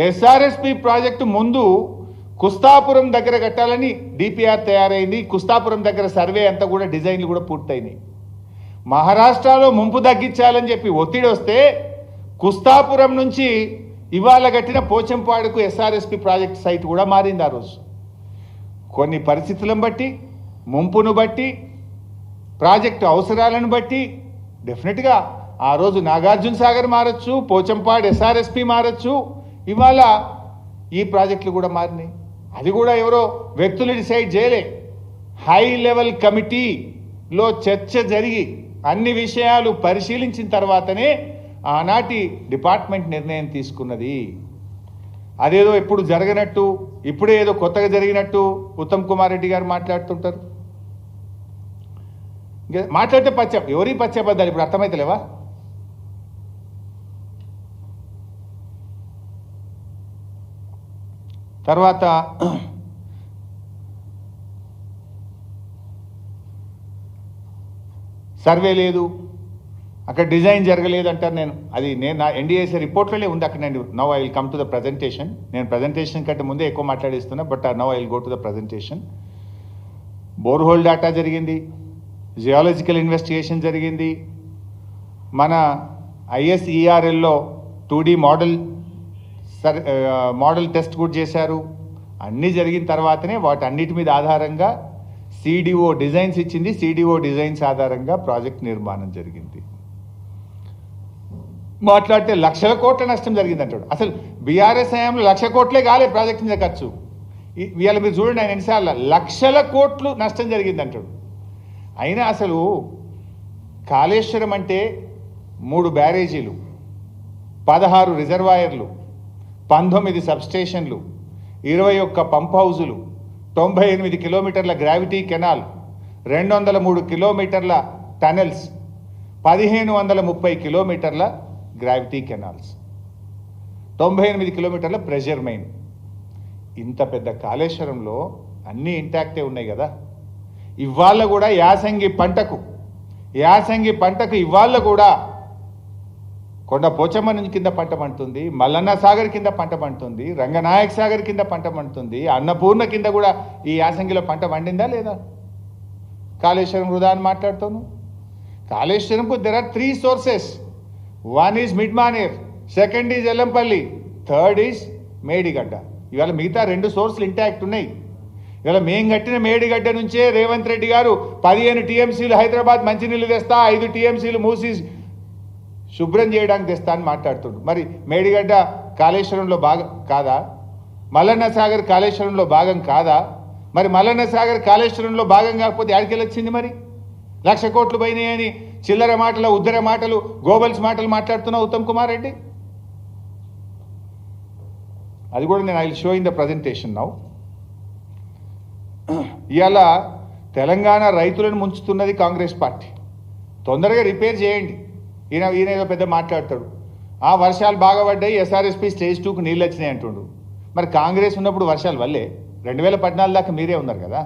SRSP project ముందు కుస్తాపురం దగ్గర కట్టాలని డిపిఆర్ తయారైంది. కుస్తాపురం దగ్గర సర్వే అంతా కూడా డిజైన్లు కూడా పూర్తయినాయి. మహారాష్ట్రలో ముంపు తగ్గించాలని చెప్పి ఒత్తిడి వస్తే కుస్తాపురం నుంచి ఇవాళ కట్టిన పోచంపాడుకు ఎస్ఆర్ఎస్పి ప్రాజెక్ట్ సైట్ కూడా మారింది. ఆ రోజు కొన్ని పరిస్థితులను బట్టి, ముంపును బట్టి, ప్రాజెక్టు అవసరాలను బట్టి డెఫినెట్గా ఆ రోజు నాగార్జున సాగర్ మారచ్చు, పోచంపాడు ఎస్ఆర్ఎస్పి మారచ్చు, ఇవాళ ఈ ప్రాజెక్టులు కూడా మారినాయి. అది కూడా ఎవరో వ్యక్తులు డిసైడ్ చేయలే. హై లెవెల్ కమిటీలో చర్చ జరిగి అన్ని విషయాలు పరిశీలించిన తర్వాతనే ఆనాటి డిపార్ట్మెంట్ నిర్ణయం తీసుకున్నది. అదేదో ఎప్పుడు జరగనట్టు, ఇప్పుడే ఏదో కొత్తగా జరిగినట్టు ఉత్తమ్ కుమార్ రెడ్డి గారు మాట్లాడుతుంటారు. మాట్లాడితే ఎవరి పచ్చబద్దాలు ఇప్పుడు అర్థమైతలేవా? తర్వాత సర్వే లేదు, అక్కడ డిజైన్ జరగలేదు అంటారు. నేను నా ఎన్డీఏసీ రిపోర్ట్లోనే ఉంది అక్కడ. నేను now I will come to the presentation. నేను ప్రజెంటేషన్ కంటే ముందే ఎక్కువ మాట్లాడిస్తున్నా, but now I will go to the presentation. Borehole data జరిగింది, జియాలజికల్ ఇన్వెస్టిగేషన్ జరిగింది, మన ఐఎస్ఈఆర్ఎల్లో 2D మోడల్ టెస్ట్ కూడా చేశారు. అన్నీ జరిగిన తర్వాతనే వాటన్నిటి మీద ఆధారంగా సిడిఓ డిజైన్స్ ఇచ్చింది. సిడిఓ డిజైన్స్ ఆధారంగా ప్రాజెక్ట్ నిర్మాణం జరిగింది. మాట్లాడితే లక్షల కోట్ల నష్టం జరిగింది అంటాడు. అసలు బీఆర్ఎస్ హయాంలో 1,00,000 కోట్లే కాలే ప్రాజెక్ట్ మీద ఖర్చు. ఇవాళ మీరు చూడండి, ఆయన ఎన్నిసార్లు లక్షల కోట్లు నష్టం జరిగింది అంటాడు. అయినా అసలు కాళేశ్వరం అంటే 3 బ్యారేజీలు, 16 రిజర్వాయర్లు, 19 సబ్స్టేషన్లు, 21 పంప్ హౌజులు, 98 కిలోమీటర్ల గ్రావిటీ కెనాల్, 203 కిలోమీటర్ల టనెల్స్, 1530 కిలోమీటర్ల గ్రావిటీ కెనాల్స్, 98 కిలోమీటర్ల ప్రెషర్ మెయిన్. ఇంత పెద్ద కాళేశ్వరంలో అన్నీ ఇంటాక్టే ఉన్నాయి కదా. ఇవాళ కూడా యాసంగి పంటకు ఇవాళ కూడా కొండ పోచమ్మ నుంచి కింద పంట పండుతుంది, మల్లన్న సాగర్ కింద పంట పండుతుంది, రంగనాయక సాగర్ కింద పంట పండుతుంది, అన్నపూర్ణ కింద కూడా ఈ యాసంగిలో పంట పండిందా లేదా? కాళేశ్వరం వృధా అని మాట్లాడుతాను. కాళేశ్వరంకు there are 3 sources. 1 is Midmanair, 2nd is Yellampalli, 3rd is Medigadda. ఇవాళ మిగతా 2 సోర్సులు ఇంటాక్ట్ ఉన్నాయి. ఇవాళ మేం కట్టిన మేడిగడ్డ నుంచే రేవంత్ రెడ్డి గారు 15 టీఎంసీలు హైదరాబాద్ మంచినీళ్ళు తెస్తా, 5 టీఎంసీలు మూసి శుభ్రం చేయడానికి తెస్తా అని మాట్లాడుతుండ్రు. మరి మేడిగడ్డ కాళేశ్వరంలో భాగం కాదా? మల్లన్న సాగర్ కాళేశ్వరంలో భాగం కాదా? మరి మల్లన్న సాగర్ కాళేశ్వరంలో భాగం కాకపోతే ఎక్కడికి వచ్చింది? మరి 1,00,000 కోట్లు పోయినాయని చిల్లర మాటలు, ఉద్దర మాటలు, గోబల్స్ మాటలు మాట్లాడుతున్నా ఉత్తమ్ కుమార్ రెడ్డి. అది కూడా నేను I will show in the presentation now. ఇవాళ తెలంగాణ రైతులను ముంచుతున్నది కాంగ్రెస్ పార్టీ. తొందరగా రిపేర్ చేయండి. ఈయన ఏదో పెద్ద మాట్లాడతాడు. ఆ వర్షాలు బాగా పడ్డాయి, ఎస్ఆర్ఎస్పి స్టేజ్ 2కు నీళ్ళు వచ్చినాయి అంటుండు. మరి కాంగ్రెస్ ఉన్నప్పుడు వర్షాలు వల్లే 2014 దాకా మీరే ఉన్నారు కదా.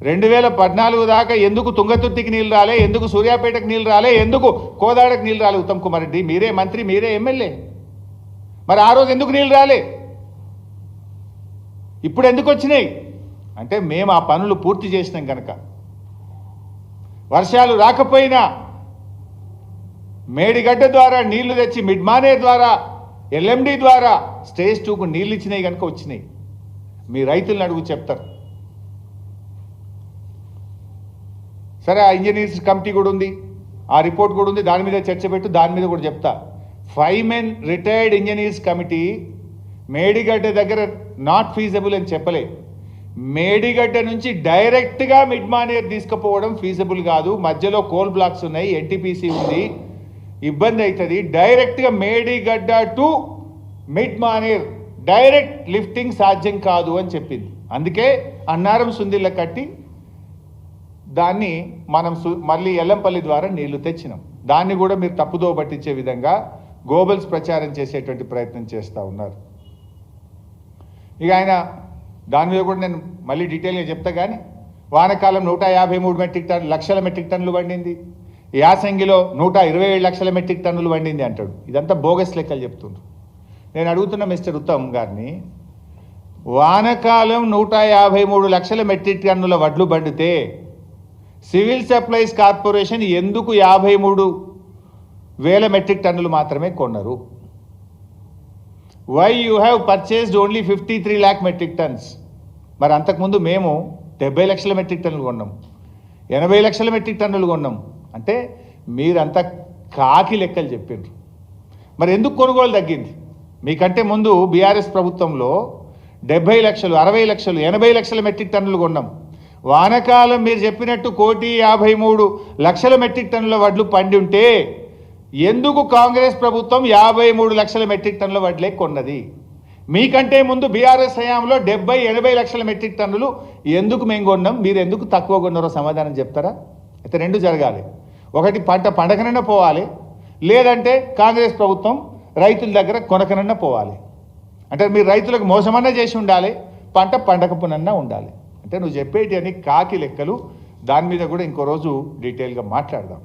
2014 దాకా ఎందుకు తుంగతుర్తికి నీళ్ళు రాలే, ఎందుకు సూర్యాపేటకు నీళ్ళు రాలే, ఎందుకు కోదాడకు నీళ్ళు రాలే? ఉత్తమ్ కుమార్ రెడ్డి మీరే మంత్రి, మీరే ఎమ్మెల్యే. మరి ఆ రోజు ఎందుకు నీళ్ళు రాలే? ఇప్పుడు ఎందుకు వచ్చినాయి అంటే మేము ఆ పనులు పూర్తి చేసినాం కనుక. వర్షాలు రాకపోయినా మేడిగడ్డ ద్వారా నీళ్లు తెచ్చి, మిడ్మానేర్ ద్వారా, ఎల్ఎండి ద్వారా స్టేజ్ 2కు నీళ్ళు ఇచ్చినాయి కనుక వచ్చినాయి. మీ రైతులను అడుగు చెప్తారు. సరే, ఆ ఇంజనీర్స్ కమిటీ కూడా ఉంది, ఆ రిపోర్ట్ కూడా ఉంది, దాని మీద చర్చ పెట్టు, దాని మీద కూడా చెప్తా. 5 men retired engineers committee Medigadda దగ్గర నాట్ ఫీజబుల్ అని చెప్పలే. మేడిగడ్డ నుంచి డైరెక్ట్గా మిడ్మానేర్ తీసుకుపోవడం ఫీజబుల్ కాదు, మధ్యలో కోల్ బ్లాక్స్ ఉన్నాయి, ఎన్టీపీసీ ఉంది, ఇబ్బంది అవుతుంది. డైరెక్ట్గా Medigadda to Mid Manair direct lifting సాధ్యం కాదు అని చెప్పింది. అందుకే అన్నారం సుందిళ్ళ కట్టి దాన్ని మనం మళ్ళీ ఎల్లంపల్లి ద్వారా నీళ్లు తెచ్చినాం. దాన్ని కూడా మీరు తప్పుదో పట్టించే విధంగా గోబల్స్ ప్రచారం చేసేటువంటి ప్రయత్నం చేస్తూ ఉన్నారు. ఇక ఆయన దాని మీద కూడా నేను మళ్ళీ డీటెయిల్గా చెప్తా. కానీ వానకాలం 153 లక్షల మెట్రిక్ టన్నులు పండింది, యాసంగిలో 127 లక్షల మెట్రిక్ టన్నులు పండింది అంటాడు. ఇదంతా బోగస్ లెక్కలు చెప్తుండ్రు. నేను అడుగుతున్న మిస్టర్ ఉత్తమ్ గారిని, వానకాలం 153 లక్షల మెట్రిక్ టన్నుల వడ్లు పండితే సివిల్ సప్లైస్ కార్పొరేషన్ ఎందుకు 53,000 మెట్రిక్ టన్నులు మాత్రమే కొన్నారు? Why you have purchased only 53 lakh metric tons? మరి అంతకుముందు మేము 70 లక్షల మెట్రిక్ టన్నులు కొన్నాం, 80 లక్షల మెట్రిక్ టన్నులు కొన్నాం. అంటే మీరంతా కాకి లెక్కలు చెప్పిండ్రు. మరి ఎందుకు కొనుగోలు తగ్గింది? మీకంటే ముందు బీఆర్ఎస్ ప్రభుత్వంలో 70 లక్షలు, 60 లక్షలు, 80 లక్షల మెట్రిక్ టన్నులు కొన్నాం. వానకాలం మీరు చెప్పినట్టు 1,53,00,000 మెట్రిక్ టన్నుల వడ్లు పండి ఉంటే ఎందుకు కాంగ్రెస్ ప్రభుత్వం 53 లక్షల మెట్రిక్ టన్నుల వడ్లే కొన్నది? మీకంటే ముందు బీఆర్ఎస్ హయాంలో 70-80 లక్షల మెట్రిక్ టన్నులు ఎందుకు మేము కొన్నాం, మీరు ఎందుకు తక్కువ కొన్నారో సమాధానం చెప్తారా? అయితే రెండు జరగాలి. ఒకటి పంట పండకనన్నా పోవాలి, లేదంటే కాంగ్రెస్ ప్రభుత్వం రైతుల దగ్గర కొనకనన్నా పోవాలి. అంటే మీరు రైతులకు మోసమన్నా చేసి ఉండాలి, పంట పండకపోనన్నా ఉండాలి. అంటే నువ్వు చెప్పేటి అని కాకి లెక్కలు. దాని మీద కూడా ఇంకో రోజు డీటెయిల్గా మాట్లాడదాం.